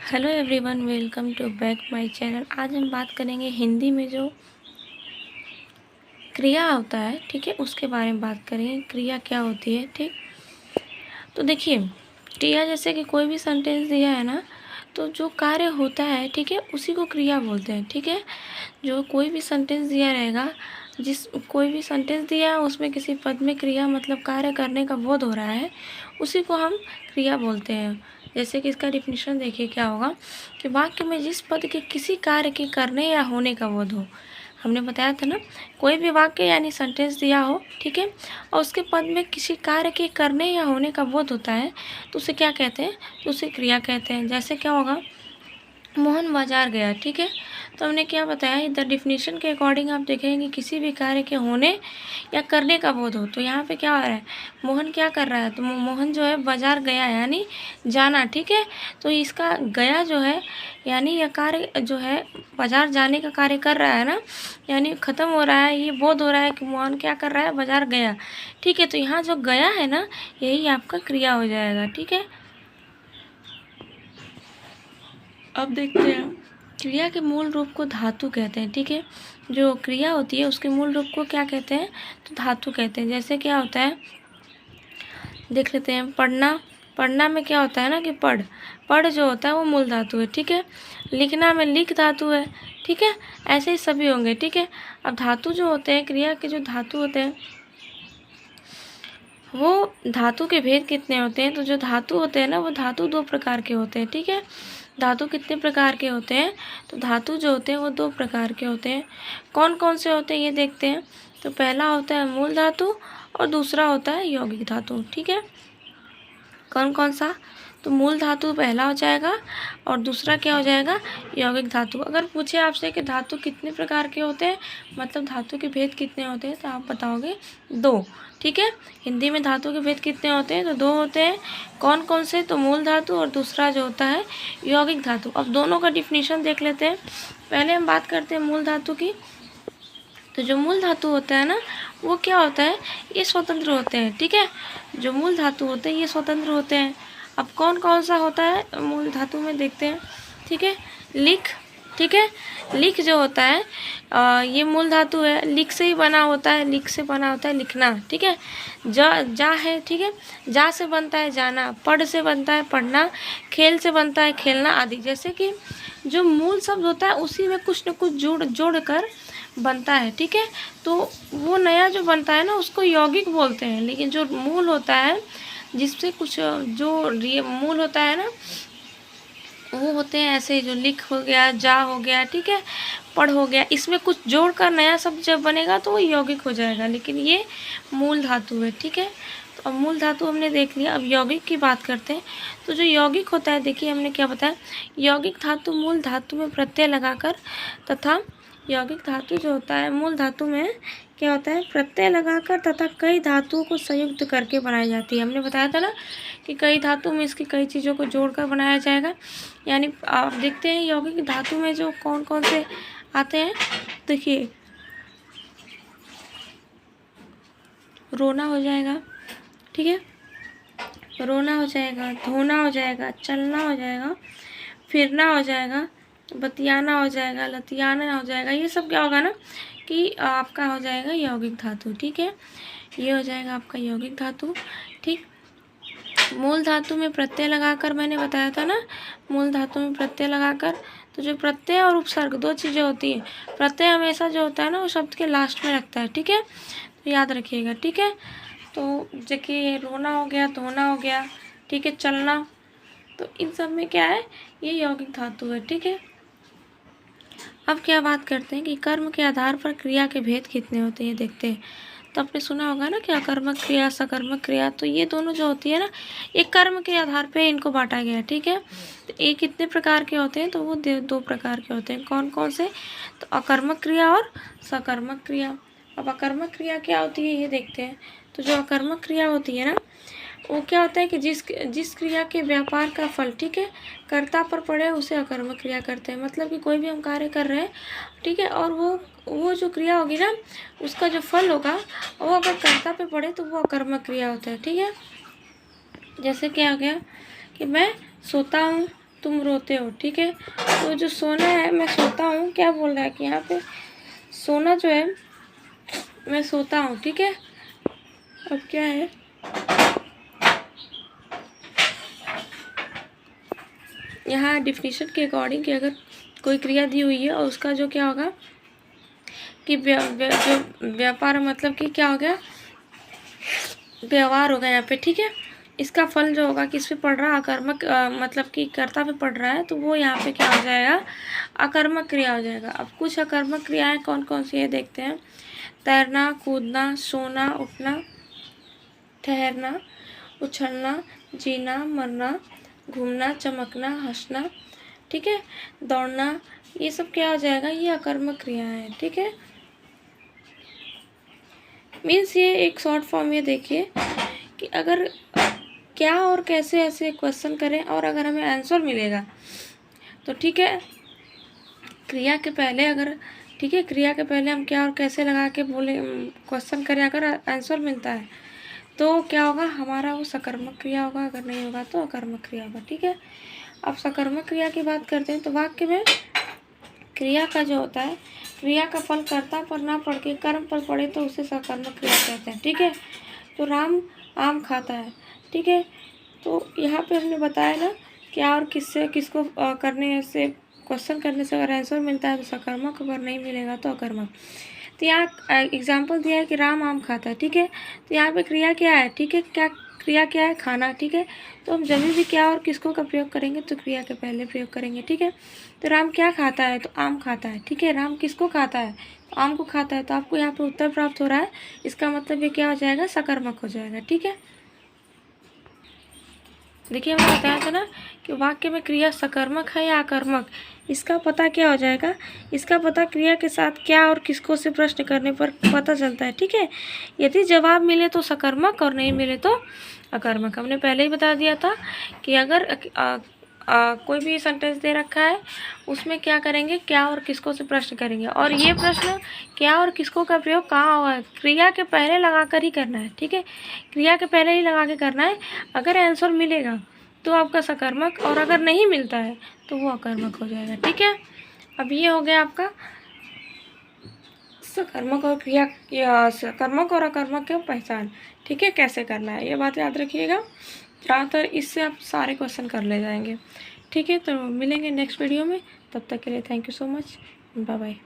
Hello everyone, welcome to back my channel. आज हम बात करेंगे हिंदी में जो क्रिया होता है, ठीक है, उसके बारे में बात करेंगे। क्रिया क्या होती है, ठीक। तो देखिए, क्रिया जैसे कि कोई भी सेंटेंस दिया है ना, तो जो कार्य होता है, ठीक है, उसी को क्रिया बोलते हैं, ठीक है। जो कोई भी सेंटेंस दिया रहेगा, कोई भी सेंटेंस दिया है उसमें किसी पद में क्रिया मतलब कार्य करने का बोध हो रहा है, उसी को हम क्रिया बोलते हैं। जैसे कि इसका डिफिनीशन देखिए क्या होगा कि वाक्य में जिस पद के किसी कार्य के करने या होने का बोध हो। हमने बताया था ना, कोई भी वाक्य यानी सेंटेंस दिया हो, ठीक है, और उसके पद में किसी कार्य के करने या होने का बोध होता है, तो उसे क्या कहते हैं? तो उसे क्रिया कहते हैं। जैसे क्या होगा, मोहन बाजार गया, ठीक है। तो हमने क्या बताया, द डिफिनीशन के अकॉर्डिंग आप देखेंगे कि किसी भी कार्य के होने या करने का बोध हो। तो यहाँ पे क्या हो रहा है, मोहन क्या कर रहा है, तो मोहन जो है बाजार गया यानी जाना, ठीक है। तो इसका गया जो है यानी यह कार्य जो है बाजार जाने का कार्य कर रहा है ना, यानी ख़त्म हो रहा है, ये बोध हो रहा है कि मोहन क्या कर रहा है, बाजार गया, ठीक है। तो यहाँ जो गया है ना, यही आपका क्रिया हो जाएगा, ठीक है। अब देखते हैं, क्रिया के मूल रूप को धातु कहते हैं, ठीक है। जो क्रिया होती है उसके मूल रूप को क्या कहते हैं, तो धातु कहते हैं। जैसे क्या होता है, देख लेते हैं। पढ़ना, पढ़ना में क्या होता है ना कि पढ़ जो होता है वो मूल धातु है, ठीक है। लिखना में लिख धातु है, ठीक है। ऐसे ही सभी होंगे, ठीक है। अब धातु जो होते हैं, क्रिया के जो धातु होते हैं, वो धातु के भेद कितने होते हैं, तो जो धातु होते हैं ना, वो धातु दो प्रकार के होते हैं, ठीक है। धातु कितने प्रकार के होते हैं, तो धातु जो होते हैं वो दो प्रकार के होते हैं। कौन कौन से होते हैं ये देखते हैं। तो पहला होता है मूल धातु और दूसरा होता है यौगिक धातु, ठीक है। कौन कौन सा, तो मूल धातु पहला हो जाएगा और दूसरा क्या हो जाएगा, यौगिक धातु। अगर पूछे आपसे कि धातु कितने प्रकार के होते हैं, मतलब धातु के भेद कितने होते हैं, तो आप बताओगे दो, ठीक है। हिंदी में धातु के भेद कितने होते हैं, तो दो होते हैं। कौन कौन से, तो मूल धातु और दूसरा जो होता है यौगिक धातु। अब दोनों का डिफिनीशन देख लेते हैं। पहले हम बात करते हैं मूल धातु की। तो जो मूल धातु होता है ना, वो क्या होता है, ये स्वतंत्र होते हैं, ठीक है। जो मूल धातु होते हैं ये स्वतंत्र होते हैं। अब कौन कौन सा होता है मूल धातु में देखते हैं, ठीक है। लिख, ठीक है। लिख जो होता है ये मूल धातु है, लिख से ही बना होता है, लिख से बना होता है लिखना, ठीक है। जा है, ठीक है। जा से बनता है जाना, पढ़ से बनता है पढ़ना, खेल से बनता है खेलना आदि। जैसे कि जो मूल शब्द होता है उसी में कुछ न कुछ जोड़ कर बनता है, ठीक है। तो वो नया जो बनता है ना उसको यौगिक बोलते हैं। लेकिन जो मूल होता है, जिससे कुछ जो मूल होता है ना, वो होते हैं ऐसे, जो लिख हो गया, जा हो गया, ठीक है, पढ़ हो गया, इसमें कुछ जोड़कर नया शब्द जब बनेगा तो वो यौगिक हो जाएगा। लेकिन ये मूल धातु है, ठीक है। तो अब मूल धातु हमने देख लिया, अब यौगिक की बात करते हैं। तो जो यौगिक होता है, देखिए हमने क्या बताया, यौगिक धातु मूल धातु में प्रत्यय लगाकर तथा यौगिक धातु जो होता है मूल धातु में क्या होता है, प्रत्यय लगाकर तथा कई धातुओं को संयुक्त करके बनाई जाती है। हमने बताया था ना कि कई धातु में इसकी कई चीज़ों को जोड़कर बनाया जाएगा। यानी आप देखते हैं यौगिक धातु में जो कौन कौन से आते हैं, देखिए रोना हो जाएगा, ठीक है, रोना हो जाएगा, धोना हो जाएगा, चलना हो जाएगा, फिरना हो जाएगा, बतियाना हो जाएगा, लतियाना हो जाएगा। ये सब क्या होगा ना कि आपका हो जाएगा यौगिक धातु, ठीक है। ये हो जाएगा आपका यौगिक धातु, ठीक। मूल धातु में प्रत्यय लगाकर मैंने बताया था ना, मूल धातु में प्रत्यय लगाकर, तो जो प्रत्यय और उपसर्ग दो चीज़ें होती हैं। प्रत्यय हमेशा जो होता है ना वो शब्द के लास्ट में रखता है, ठीक है, तो याद रखिएगा, ठीक है। तो देखिए रोना हो गया, धोना हो गया, ठीक है, चलना, तो इन सब में क्या है, ये यौगिक धातु है, ठीक है। अब क्या बात करते हैं कि कर्म के आधार पर क्रिया के भेद कितने होते हैं, ये देखते हैं। तो आपने सुना होगा ना कि अकर्मक क्रिया, सकर्मक क्रिया, तो ये दोनों जो होती है ना, एक कर्म के आधार पे इनको बांटा गया है, ठीक है। तो ये कितने प्रकार के होते हैं, तो वो दो प्रकार के होते हैं। कौन कौन से, तो अकर्मक क्रिया और सकर्मक क्रिया। अब अकर्मक क्रिया क्या होती है ये देखते हैं। तो जो अकर्मक क्रिया होती है ना, वो क्या होता है कि जिस क्रिया के व्यापार का फल, ठीक है, कर्ता पर पड़े उसे अकर्मक क्रिया करते हैं। मतलब कि कोई भी हम कार्य कर रहे हैं, ठीक है, और वो जो क्रिया होगी ना, उसका जो फल होगा वो अगर कर्ता पे पड़े तो वो अकर्मक क्रिया होता है, ठीक है। जैसे क्या हो गया कि मैं सोता हूँ, तुम रोते हो, ठीक है। तो जो सोना है, मैं सोता हूँ, क्या बोल रहा है कि यहाँ पे सोना जो है, मैं सोता हूँ, ठीक है। अब क्या है, यहाँ डिफिनीशन के अकॉर्डिंग कि अगर कोई क्रिया दी हुई है और उसका जो क्या होगा कि जो व्यापार मतलब कि क्या हो गया, व्यवहार होगा यहाँ पे, ठीक है। इसका फल जो होगा किस पे पड़ रहा है, अकर्मक मतलब कि कर्ता पे पड़ रहा है, तो वो यहाँ पे क्या हो जाएगा, अकर्मक क्रिया हो जाएगा। अब कुछ अकर्मक क्रियाएं कौन कौन सी है देखते हैं। तैरना, कूदना, सोना, उठना, ठहरना, उछलना, जीना, मरना, घूमना, चमकना, हंसना, ठीक है, दौड़ना, ये सब क्या हो जाएगा, ये अकर्मक क्रियाएं हैं, ठीक है। मीन्स ये एक शॉर्ट फॉर्म में देखिए कि अगर क्या और कैसे ऐसे क्वेश्चन करें और अगर हमें आंसर मिलेगा तो ठीक है, क्रिया के पहले अगर, ठीक है, क्रिया के पहले हम क्या और कैसे लगा के बोले क्वेश्चन करें, अगर आंसर मिलता है तो क्या होगा, हमारा वो सकर्मक क्रिया होगा, अगर नहीं होगा तो अकर्मक क्रिया होगा, ठीक है। अब सकर्मक क्रिया की बात करते हैं तो वाक्य में क्रिया का जो होता है, क्रिया का फल कर्ता पर ना पड़ के कर्म पर पड़े तो उसे सकर्मक क्रिया कहते हैं, ठीक है। तो राम आम खाता है, ठीक है। तो यहाँ पे हमने बताया ना क्या और किससे किसको करने से, क्वेश्चन करने से अगर आंसर मिलता है तो सकर्मक, अगर नहीं मिलेगा तो अकर्मक। तो यहाँ एग्जाम्पल दिया है कि राम आम खाता है, ठीक है। तो यहाँ पे क्रिया क्या है, ठीक है, क्या क्रिया क्या है, खाना, ठीक है। तो हम जब भी क्या और किसको का प्रयोग करेंगे तो क्रिया के पहले प्रयोग करेंगे, ठीक है। तो राम क्या खाता है, तो आम खाता है, ठीक है। राम किसको खाता है, तो आम को खाता है। तो आपको यहाँ पे उत्तर प्राप्त हो रहा है, इसका मतलब ये क्या हो जाएगा, सकर्मक हो जाएगा, ठीक है। देखिए हमने बताया था ना कि वाक्य में क्रिया सकर्मक है या अकर्मक, इसका पता क्या हो जाएगा, इसका पता क्रिया के साथ क्या और किसको से प्रश्न करने पर पता चलता है, ठीक है। यदि जवाब मिले तो सकर्मक और नहीं मिले तो अकर्मक। हमने पहले ही बता दिया था कि अगर कोई भी सेंटेंस दे रखा है उसमें क्या करेंगे, क्या और किसको से प्रश्न करेंगे, और ये प्रश्न क्या और किसको का प्रयोग कहाँ होगा, क्रिया के पहले लगा कर ही करना है, ठीक है। क्रिया के पहले ही लगा के करना है। अगर आंसर मिलेगा तो आपका सकर्मक, और अगर नहीं मिलता है तो वो अकर्मक हो जाएगा, ठीक है। अब ये हो गया आपका सकर्मक और क्रिया या सकर्मक और अकर्मक की पहचान, ठीक है, कैसे करना है, ये बात याद रखिएगा। ज़्यादातर इससे आप सारे क्वेश्चन कर ले जाएंगे, ठीक है। तो मिलेंगे नेक्स्ट वीडियो में, तब तक के लिए thank you so much, bye bye.